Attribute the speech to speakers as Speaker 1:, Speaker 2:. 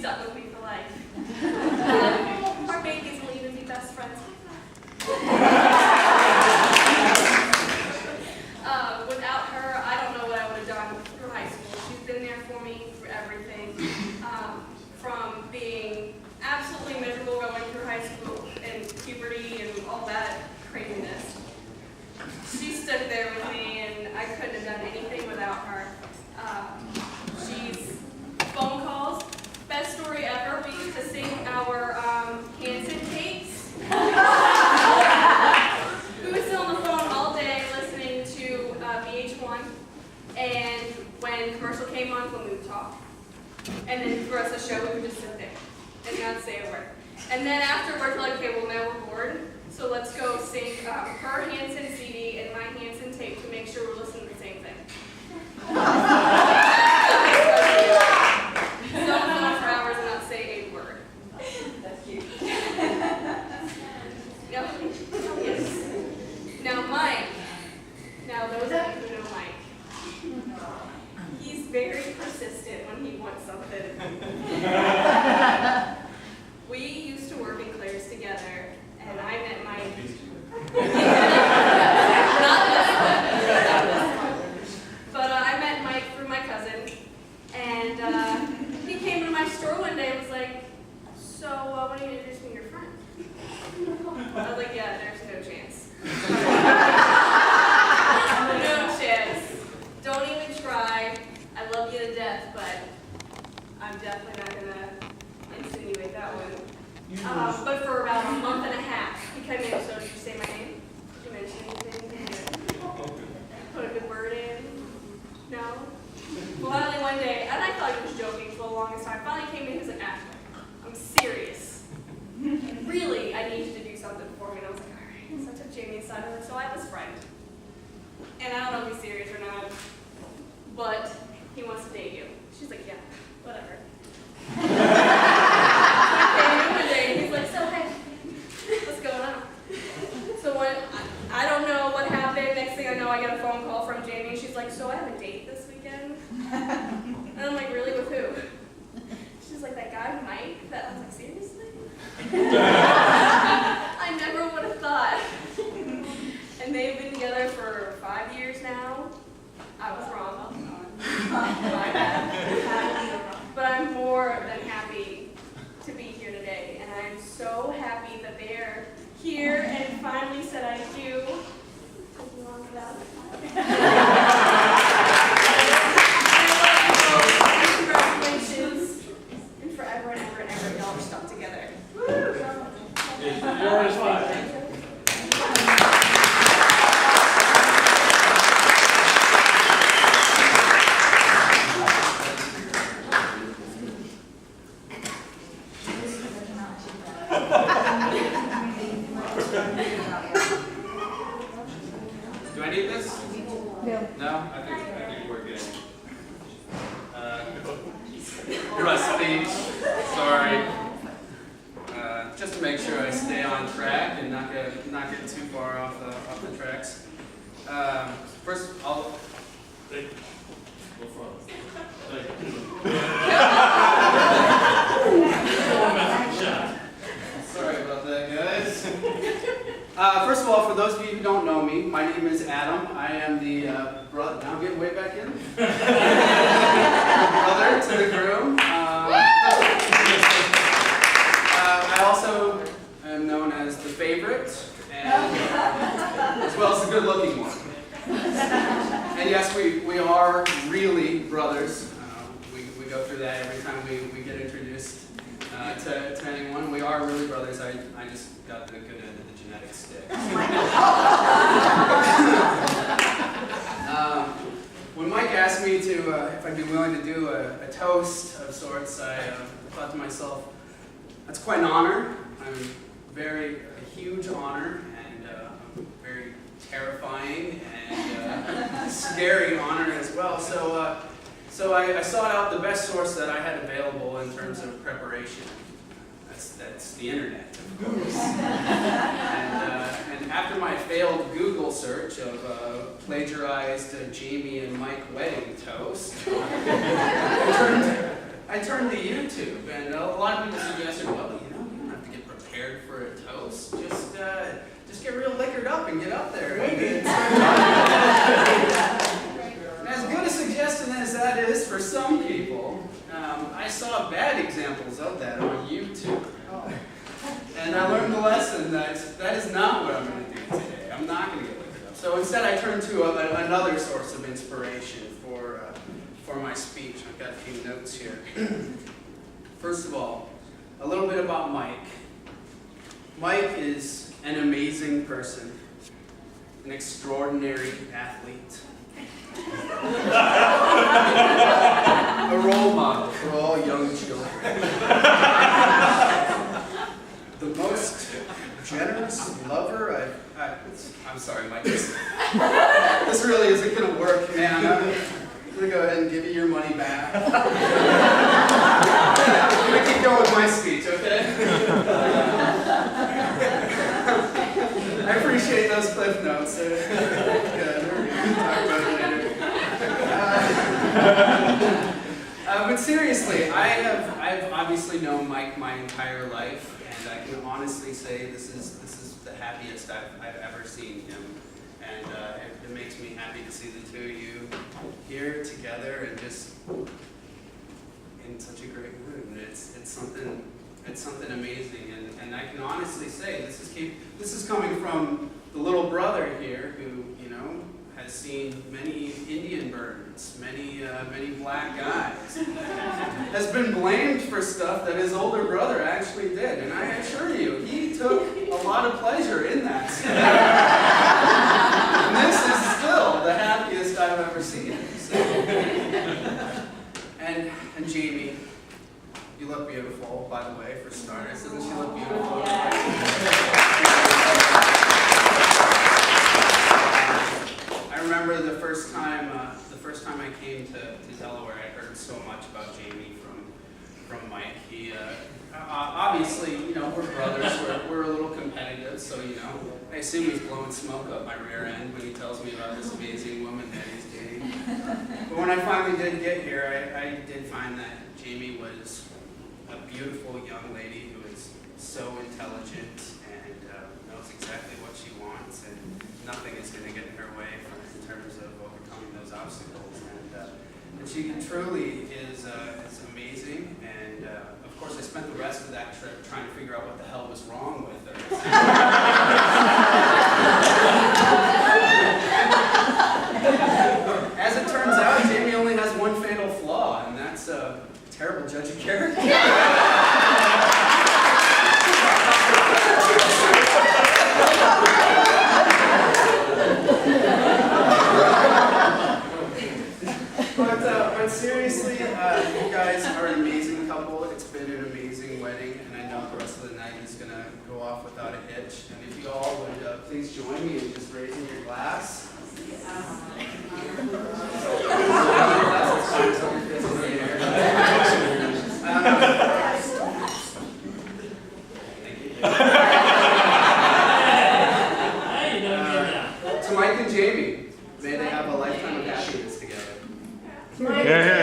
Speaker 1: stuck with me for life. Our babies will even be best friends. Without her, I don't know what I would have done through high school. She's been there for me through everything, from being absolutely miserable going through high school and puberty and all that craziness. She stood there with me, and I couldn't have done anything without her. She's phone calls. Best story ever. We used to sing our Hanson tapes. We would sit on the phone all day listening to VH1, and when commercial came on, we would talk. And then for us to show, we would just sit there and not say a word. And then afterwards, we're like, okay, well now we're bored, so let's go sing her Hanson CD and my Hanson tape to make sure we're listening to the same thing. So on the phone for hours and not say a word.
Speaker 2: That's cute.
Speaker 1: No. Yes. Now Mike. Now those of you who know Mike, he's very persistent when he wants something. We used to work in Claire's together, and I met Mike. Not this one. But I met Mike through my cousin, and he came to my store one day and was like, so why don't you introduce me to your friend? I was like, yeah, there's no chance. No chance. Don't even try. I love you to death, but I'm definitely not going to insinuate that one. But for about a month and a half, he came in, so did you say my name? Did you mention anything? Put a good word in? No? Well, finally one day, and I thought he was joking for the longest time, finally came in, he was like, Ashley, I'm serious. Really, I need you to do something for me. And I was like, all right. So I took Jamie aside, and so I have this friend. And I don't know if he's serious or not, but he wants to date you. She's like, yeah, whatever. He's like, so hey, what's going on? So I don't know what happened. Next thing I know, I get a phone call from Jamie, and she's like, so I have a date this weekend? And I'm like, really, with who? She's like, that guy, Mike? That I was like, seriously? I never would have thought. And they've been together for 5 years now. I was wrong. My bad. But I'm more than happy to be here today, and I'm so happy that they're here and finally said I do. Congratulations, and forever and ever and ever, y'all are stuck together.
Speaker 3: Yours fine.
Speaker 4: Do I need this?
Speaker 2: No.
Speaker 4: No? I think we're good. Rusty, sorry. Just to make sure I stay on track and not get too far off the tracks. First, I'll. Sorry about that, guys. First of all, for those of you who don't know me, my name is Adam. I am the brother. Now I'm getting way back in. Brother to the groom. I also am known as the favorite, and as well as the good-looking one. And yes, we are really brothers. We go through that every time we get introduced to anyone. We are really brothers. I just got the good end of the genetic stick. When Mike asked me to, if I'd be willing to do a toast of sorts, I thought to myself, that's quite an honor. A huge honor, and very terrifying and scary honor as well. So I sought out the best source that I had available in terms of preparation. That's the internet, of course. And after my failed Google search of plagiarized Jamie and Mike wedding toast, I I turned to YouTube, and a lot of people suggested, well, you know, you don't have to get prepared for a toast. Just get real liquored up and get up there. And as good a suggestion as that is for some people, I saw bad examples of that on YouTube. And I learned the lesson that that is not what I'm going to do today. I'm not going to get liquored up. So instead I turned to another source of inspiration for my speech. I've got a few notes here. First of all, a little bit about Mike. Mike is an amazing person, an extraordinary athlete, a role model for all young children, the most generous lover I'm sorry, Mike. This really isn't going to work, man. I'm going to go ahead and give you your money back. I'm going to keep going with my speech, okay? I appreciate those cliff notes. Good. We're going to talk about it later. But seriously, I've obviously known Mike my entire life, and I can honestly say this is the happiest I've ever seen him. And it makes me happy to see the two of you here together and just in such a great mood. And it's something amazing. And I can honestly say this is coming from the little brother here who, you know, has seen many Indian burns, many black guys, has been blamed for stuff that his older brother actually did. And I assure you, he took a lot of pleasure in that stuff. And this is still the happiest I've ever seen him. So. And Jamie, you look beautiful, by the way, for starters. Doesn't she look beautiful? I remember the first time I came to Delaware, I heard so much about Jamie from Mike. He obviously, you know, we're brothers. We're a little competitive, so you know, I assume he's blowing smoke up my rear end when he tells me about this amazing woman that he's dating. But when I finally did get here, I did find that Jamie was a beautiful young lady who is so intelligent and knows exactly what she wants, and nothing is going to get in her way in terms of overcoming those obstacles. And she truly is amazing. And of course, I spent the rest of that trip trying to figure out what the hell was wrong with her. As it turns out, Jamie only has one fatal flaw, and that's a terrible judge of character. But seriously, you guys are an amazing couple. It's been an amazing wedding, and I know the rest of the night is going to go off without a hitch. And if you all would please join me in just raising your glass. To Mike and Jamie, may they have a lifetime of happiness together.
Speaker 3: Yeah.